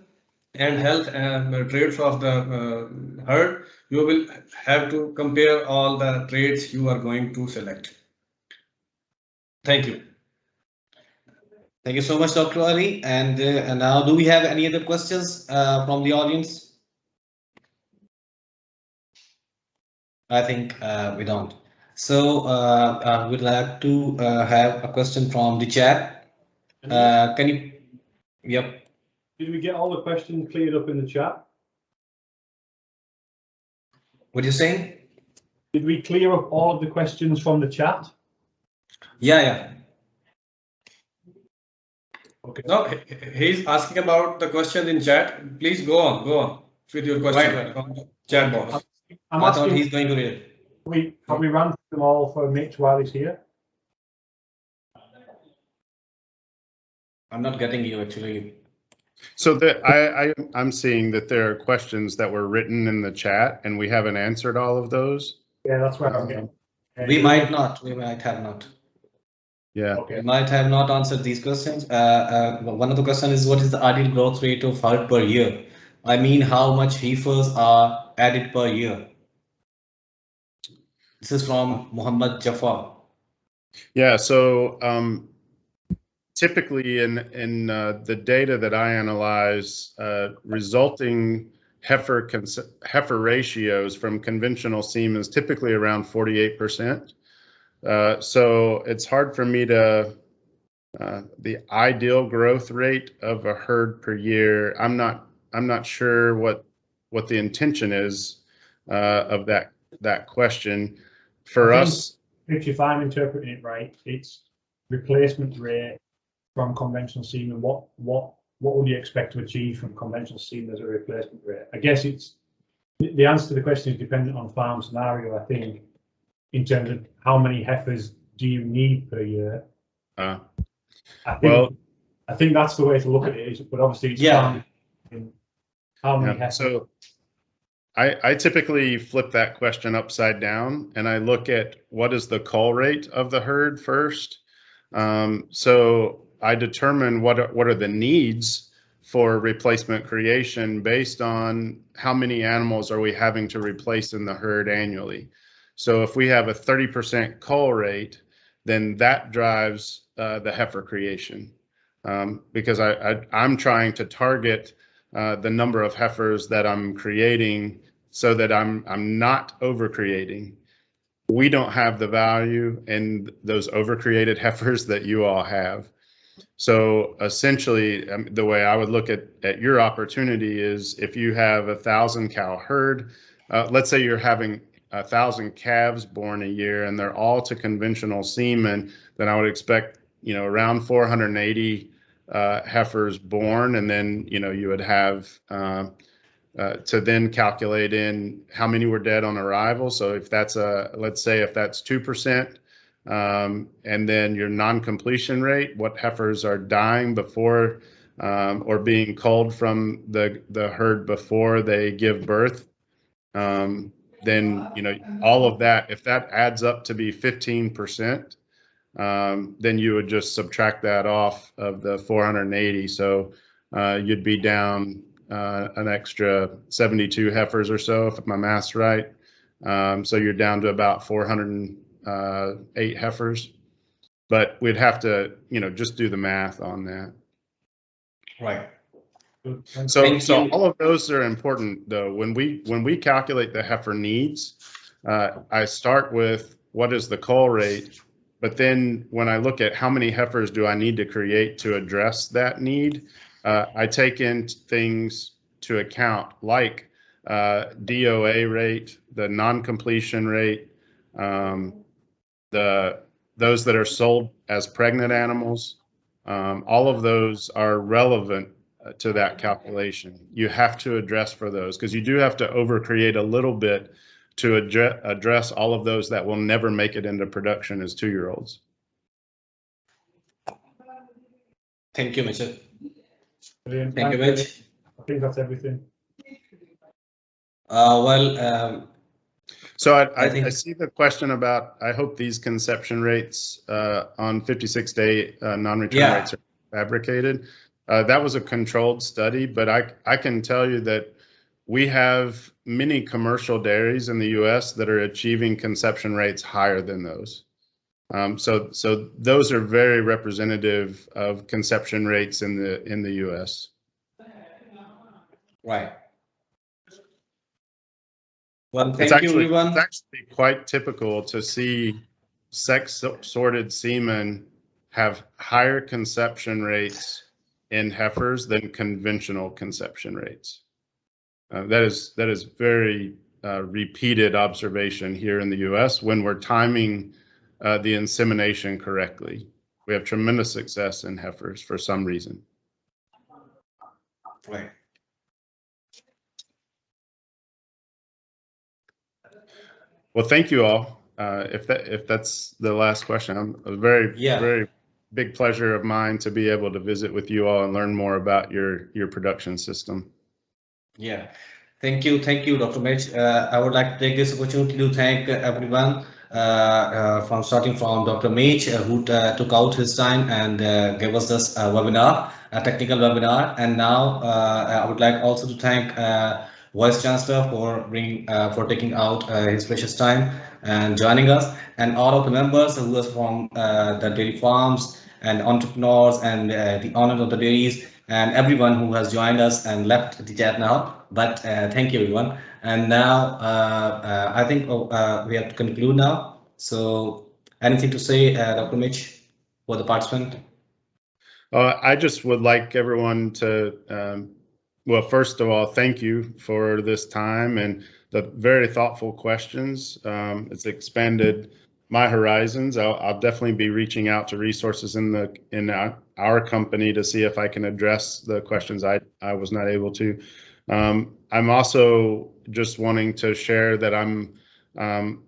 [SPEAKER 3] and health and traits of the herd, you will have to compare all the traits you are going to select. Thank you.
[SPEAKER 4] Thank you so much, Dr. Ali. And now, do we have any other questions from the audience? I think we don't. So I would like to have a question from the chat. Can you? Yep.
[SPEAKER 8] Did we get all the questions cleared up in the chat?
[SPEAKER 4] What are you saying?
[SPEAKER 8] Did we clear up all of the questions from the chat?
[SPEAKER 4] Yeah.
[SPEAKER 3] Okay. No, he's asking about the questions in chat. Please go on with your question.
[SPEAKER 4] Right.
[SPEAKER 3] From the chat box.
[SPEAKER 8] I thought
[SPEAKER 4] he's going to read it.
[SPEAKER 8] Have we run them all for Mitch while he's here?
[SPEAKER 4] I'm not getting you actually.
[SPEAKER 1] So I'm seeing that there are questions that were written in the chat, and we haven't answered all of those.
[SPEAKER 8] Yeah, that's where I'm getting.
[SPEAKER 4] We might have not.
[SPEAKER 1] Yeah.
[SPEAKER 8] Okay.
[SPEAKER 4] We might have not answered these questions. One of the questions is, what is the ideal growth rate of herd per year? I mean, how much heifers are added per year? This is from Muhammad Jafar.
[SPEAKER 1] Yeah. So typically in the data that I analyze, resulting heifer ratios from conventional semen is typically around 48%. So it's hard for me to the ideal growth rate of a herd per year. I'm not sure what the intention is of that question. For us,
[SPEAKER 8] if I'm interpreting it right, it's replacement rate from conventional semen. What would you expect to achieve from conventional semen as a replacement rate? I guess it's the answer to the question is dependent on farm scenario, I think, in terms of how many heifers do you need per year. I think that's the way to look at it. But obviously, it's how many heifers. So
[SPEAKER 1] I typically flip that question upside down, and I look at what is the cull rate of the herd first. So I determine what are the needs for replacement creation based on how many animals are we having to replace in the herd annually. So if we have a 30% cull rate, then that drives the heifer creation, because I'm trying to target the number of heifers that I'm creating so that I'm not overcreating. We don't have the value in those overcreated heifers that you all have. So essentially, the way I would look at your opportunity is if you have 1,000 cow herd, let's say you're having 1,000 calves born a year and they're all to conventional semen, then I would expect, around 480 heifers born, and then, you would have to then calculate in how many were dead on arrival. So if that's let's say if that's 2%, and then your non-completion rate, what heifers are dying before or being culled from the herd before they give birth, then all of that, if that adds up to be 15%, then you would just subtract that off of the 480. So you'd be down an extra 72 heifers or so, if my math's right. So you're down to about 408 heifers, but we'd have to, just do the math on that.
[SPEAKER 4] Right.
[SPEAKER 1] So all of those are important, though. When we calculate the heifer needs, I start with what is the cull rate, but then when I look at how many heifers do I need to create to address that need, I take in things to account like DOA rate, the non-completion rate, those that are sold as pregnant animals. All of those are relevant to that calculation. You have to address for those because you do have to overcreate a little bit to address all of those that will never make it into production as 2-year-olds.
[SPEAKER 4] Thank you, Mitchell.
[SPEAKER 8] Brilliant.
[SPEAKER 4] Thank you, Mitch.
[SPEAKER 8] I think that's everything.
[SPEAKER 1] So I see the question about, I hope these conception rates on 56-day non-return rates are fabricated. That was a controlled study, but I can tell you that we have many commercial dairies in the U.S. that are achieving conception rates higher than those. So those are very representative of conception rates in the U.S.
[SPEAKER 4] Right. Well, thank you, everyone.
[SPEAKER 1] It's actually quite typical to see sex-sorted semen have higher conception rates in heifers than conventional conception rates. That is very repeated observation here in the U.S. when we're timing the insemination correctly. We have tremendous success in heifers for some reason.
[SPEAKER 4] Right.
[SPEAKER 1] Well, thank you all. If that's the last question, a very big pleasure of mine to be able to visit with you all and learn more about your production system.
[SPEAKER 4] Yeah, thank you, Dr. Mitch. I would like to take this opportunity to thank everyone, starting from Dr. Mitch, who took out his time and gave us this webinar, a technical webinar. And now I would like also to thank Vice Chancellor for taking out his precious time and joining us, and all of the members who was from the dairy farms and entrepreneurs and the owners of the dairies, and everyone who has joined us and left the chat now. But thank you, everyone. And now I think we have to conclude now. So anything to say, Dr. Mitch, for the participant?
[SPEAKER 1] I just would like everyone to, well, first of all, thank you for this time and the very thoughtful questions. It's expanded my horizons. I'll definitely be reaching out to resources in our company to see if I can address the questions I was not able to. I'm also just wanting to share that I'm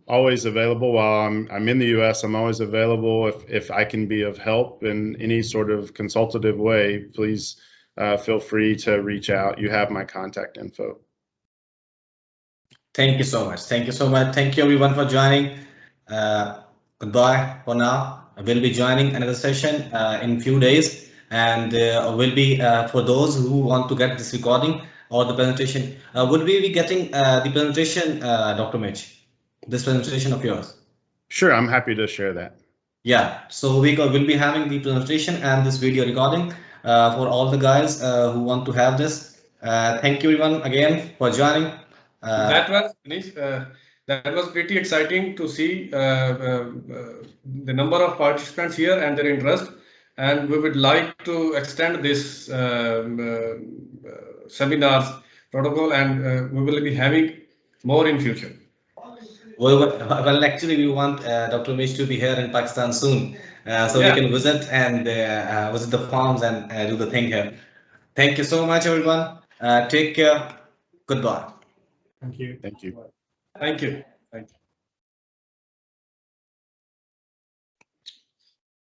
[SPEAKER 1] always available while I'm in the U.S. I'm always available if I can be of help in any sort of consultative way. Please feel free to reach out. You have my contact info.
[SPEAKER 4] Thank you so much. Thank you so much. Thank you, everyone, for joining. Goodbye for now. We'll be joining another session in a few days, and will be for those who want to get this recording or the presentation. Would we be getting the presentation, Dr. Mitch? This presentation of yours?
[SPEAKER 1] Sure, I'm happy to share that.
[SPEAKER 4] Yeah, so we will be having the presentation and this video recording for all the guys who want to have this. Thank you, everyone, again for joining.
[SPEAKER 3] That was pretty exciting to see the number of participants here and their interest. and we would like to extend this seminars protocol, and we will be having more in future.
[SPEAKER 4] Well, actually, we want Dr. Umesh to be here in Pakistan soon, so we can visit and visit the farms and do the thing here. Thank you so much, everyone. Take care. Goodbye.
[SPEAKER 8] Thank you.
[SPEAKER 1] Thank you.
[SPEAKER 3] Thank you. Thank you.